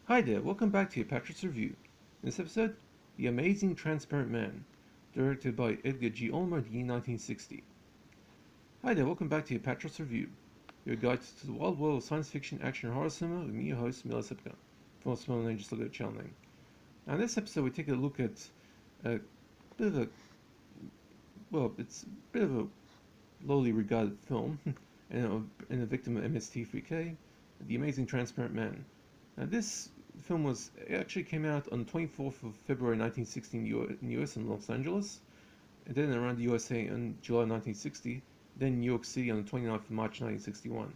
Hi there, welcome back to Apatros Review. In this episode, The Amazing Transparent Man, directed by Edgar G. Ulmer in the year 1960. Hi there, welcome back to Apatros Review, your guide to the wild world of science fiction, action, and horror cinema with me, your host, Mila Sepka. If you want to spell my name, just look at the channel name. Now, in this episode, we take a look at a bit of a, it's a bit of a lowly regarded film, and a victim of MST3K, The Amazing Transparent Man. Now, this film actually came out on the 24th of February 1960 in the US in Los Angeles, and then around the USA in July 1960, then New York City on the 29th of March 1961.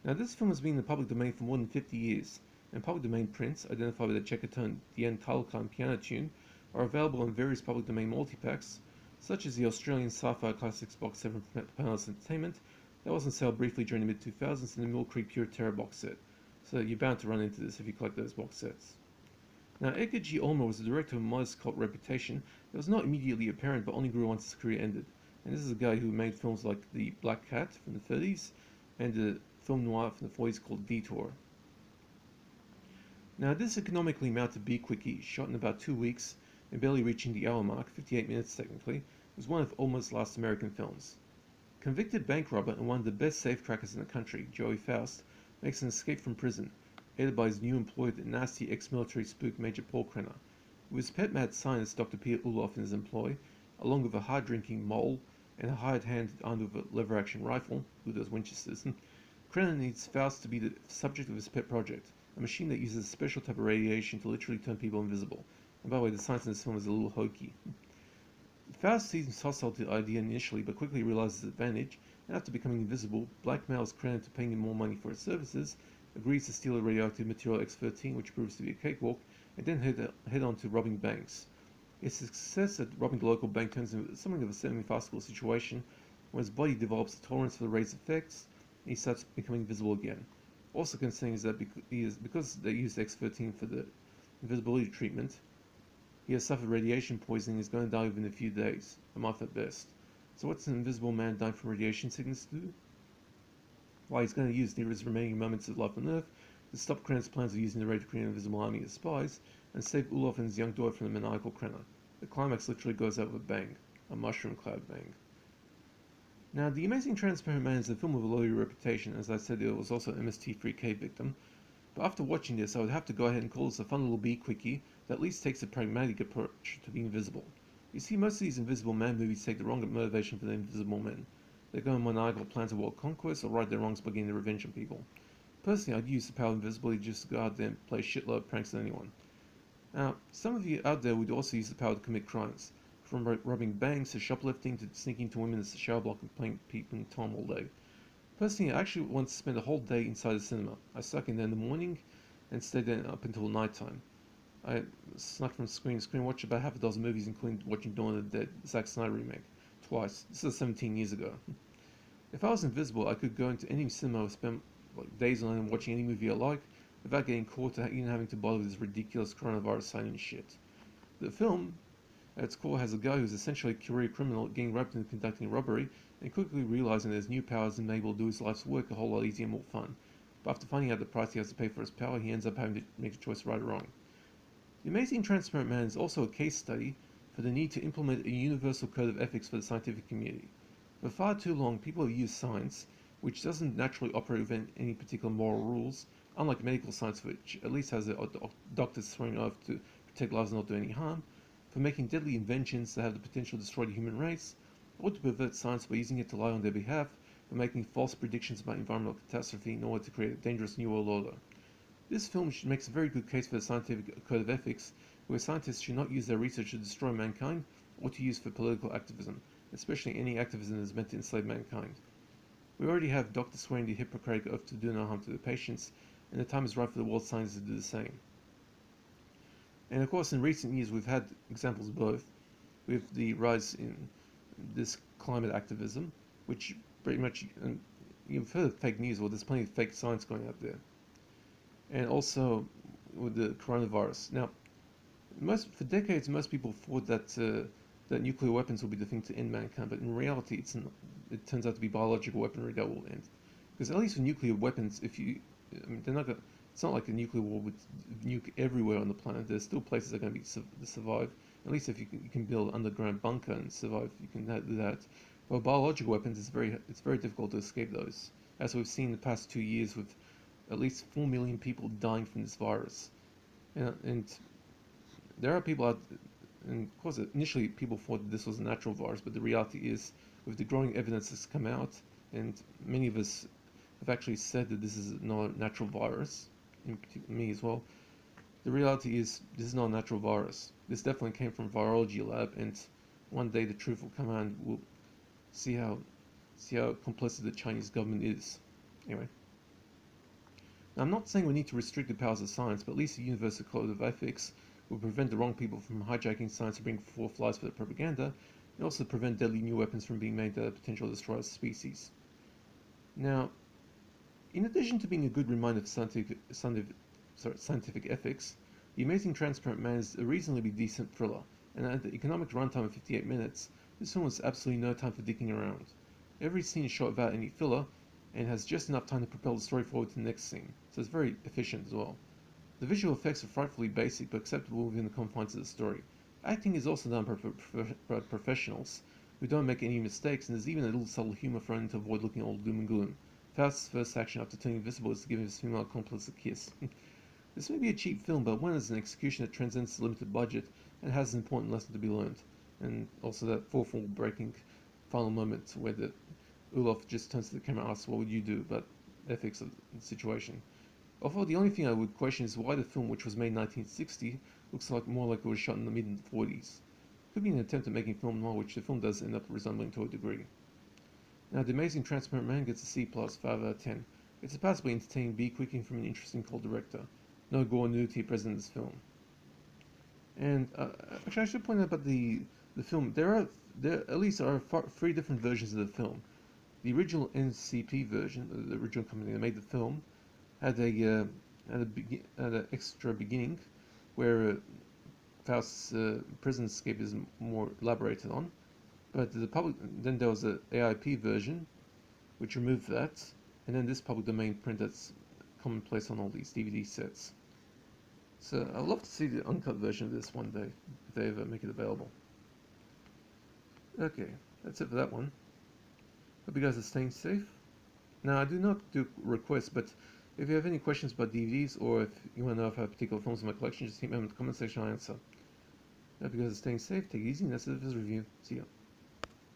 Now, this film has been in the public domain for more than 50 years, and public domain prints, identified with a checker tone, the end title card and piano tune, are available in various public domain multipacks, such as the Australian Sci-Fi Classics Box Set from Palace Entertainment that was on sale briefly during the mid-2000s, and the Mill Creek Pure Terror box set. So you're bound to run into this if you collect those box sets. Now, Edgar G. Ulmer was a director of a modest cult reputation that was not immediately apparent but only grew once his career ended. And this is a guy who made films like The Black Cat from the 30s and a film noir from the 40s called Detour. Now, this economically mounted B-Quickie, shot in about 2 weeks and barely reaching the hour mark, 58 minutes technically, was one of Ulmer's last American films. Convicted bank robber and one of the best safecrackers in the country, Joey Faust, makes an escape from prison, aided by his new employer, the nasty ex-military spook Major Paul Krenner. With his pet mad scientist Dr. Peter Ulof in his employ, along with a hard-drinking mole and a hired hand armed with a lever-action rifle, who does Winchesters, Krenner needs Faust to be the subject of his pet project, a machine that uses a special type of radiation to literally turn people invisible. And by the way, the science in this film is a little hokey. Faust seems hostile to the idea initially, but quickly realizes its advantage, and after becoming invisible, blackmails Krenner into paying him more money for his services, agrees to steal a radioactive material X-13, which proves to be a cakewalk, and then head on to robbing banks. His success at robbing the local bank turns into something of a semi-farcical situation, when his body develops a tolerance for the ray's effects, and he starts becoming invisible again. Also concerning is that because they used X-13 for the invisibility treatment, he has suffered radiation poisoning and is going to die within a few days, a month at best. So what's an invisible man dying from radiation sickness do? Well, he's going to use his remaining moments of life on Earth to stop Krenner's plans of using the ray to create an invisible army of spies and save Ulof and his young daughter from the maniacal Krenner. The climax literally goes out with a bang, a mushroom cloud bang. Now, The Amazing Transparent Man is a film with a low reputation. As I said, it was also an MST3K victim. But after watching this, I would have to go ahead and call this a fun little B-Quickie that at least takes a pragmatic approach to being invisible. You see, most of these Invisible Man movies take the wrong motivation for the Invisible Men. They go on maniacal plans of world conquest or right their wrongs by getting their revenge on people. Personally, I'd use the power of invisibility just to go out there and play a shitload of pranks on anyone. Now, some of you out there would also use the power to commit crimes, from robbing banks to shoplifting to sneaking to women in the shower block and playing peeping Tom all day. Personally, I actually once spent a whole day inside the cinema. I stuck in there in the morning and stayed there up until night time. I snuck from screen to screen, watched about half a dozen movies, including watching Dawn of the Dead, the Zack Snyder remake, twice. This is 17 years ago. If I was invisible, I could go into any cinema and spend days on end watching any movie I like, without getting caught or even having to bother with this ridiculous coronavirus signing shit. The film, at its core, has a guy who's essentially a career criminal getting wrapped into conducting a robbery and quickly realizing that his new powers and able to do his life's work a whole lot easier and more fun. But after finding out the price he has to pay for his power, he ends up having to make a choice right or wrong. The Amazing Transparent Man is also a case study for the need to implement a universal code of ethics for the scientific community. For far too long, people have used science, which doesn't naturally operate within any particular moral rules, unlike medical science, which at least has a doctor swearing oath to protect lives and not do any harm, for making deadly inventions that have the potential to destroy the human race, or to pervert science by using it to lie on their behalf, for making false predictions about environmental catastrophe in order to create a dangerous new world order. This film makes a very good case for the scientific code of ethics, where scientists should not use their research to destroy mankind or to use for political activism, especially any activism that is meant to enslave mankind. We already have doctors swearing the Hippocratic oath to do no harm to their patients, and the time is right for the world scientists to do the same. And of course, in recent years, we've had examples of both, with the rise in this climate activism, which pretty much, you've heard of fake news, well, there's plenty of fake science going out there. And also with the coronavirus. Now, for decades, most people thought that nuclear weapons will be the thing to end mankind, but in reality, it turns out to be biological weaponry that will end. Because at least with nuclear weapons, they're not It's not like a nuclear war would nuke everywhere on the planet. There's still places that are going to survive. At least if you can build an underground bunker and survive, you can do that. But biological weapons, it's very difficult to escape those. As we've seen in the past 2 years, with at least 4 million people dying from this virus. And there are people out, and of course initially people thought that this was a natural virus, but the reality is, with the growing evidence that's come out, and many of us have actually said that this is not a natural virus, in particular me as well, the reality is this is not a natural virus. This definitely came from a virology lab, and one day the truth will come out and we'll see how complicit the Chinese government is. Anyway. Now, I'm not saying we need to restrict the powers of science, but at least a universal code of ethics will prevent the wrong people from hijacking science to bring forth lies for their propaganda, and also prevent deadly new weapons from being made that have potential to destroy our species. Now, in addition to being a good reminder of scientific ethics, The Amazing Transparent Man is a reasonably decent thriller, and at the economic runtime of 58 minutes, this film has absolutely no time for dicking around. Every scene is shot without any filler, and has just enough time to propel the story forward to the next scene, so it's very efficient as well. The visual effects are frightfully basic but acceptable within the confines of the story. Acting is also done by professionals who don't make any mistakes, and there's even a little subtle humour thrown in to avoid looking all doom and gloom. Faust's first action after turning invisible is to give his female accomplice a kiss. This may be a cheap film, but one is an execution that transcends the limited budget and has an important lesson to be learned. And also that fourth wall breaking final moment where Olaf just turns to the camera and asks, "What would you do?" about ethics of the situation. Although the only thing I would question is why the film, which was made in 1960, looks more like it was shot in the mid-40s. Could be an attempt at making film noir, which the film does end up resembling to a degree. Now, The Amazing Transparent Man gets a C+, 5 out of 10. It's a passably entertaining B, quicking from an interesting cold director. No gore nudity present in this film. And actually, I should point out about the film. There at least are 3 different versions of the film. The original NCP version, the original company that made the film, had an extra beginning where Faust's prison escape is more elaborated on. But then there was an AIP version, which removed that, and then this public domain print that's commonplace on all these DVD sets. So I'd love to see the uncut version of this one day, if they ever make it available. Okay, that's it for that one. Hope you guys are staying safe. Now, I do not do requests, but if you have any questions about DVDs, or if you want to know if I have particular films in my collection, just hit me in the comment section, I'll answer. Hope you guys are staying safe, take it easy, and that's it for this review. See ya.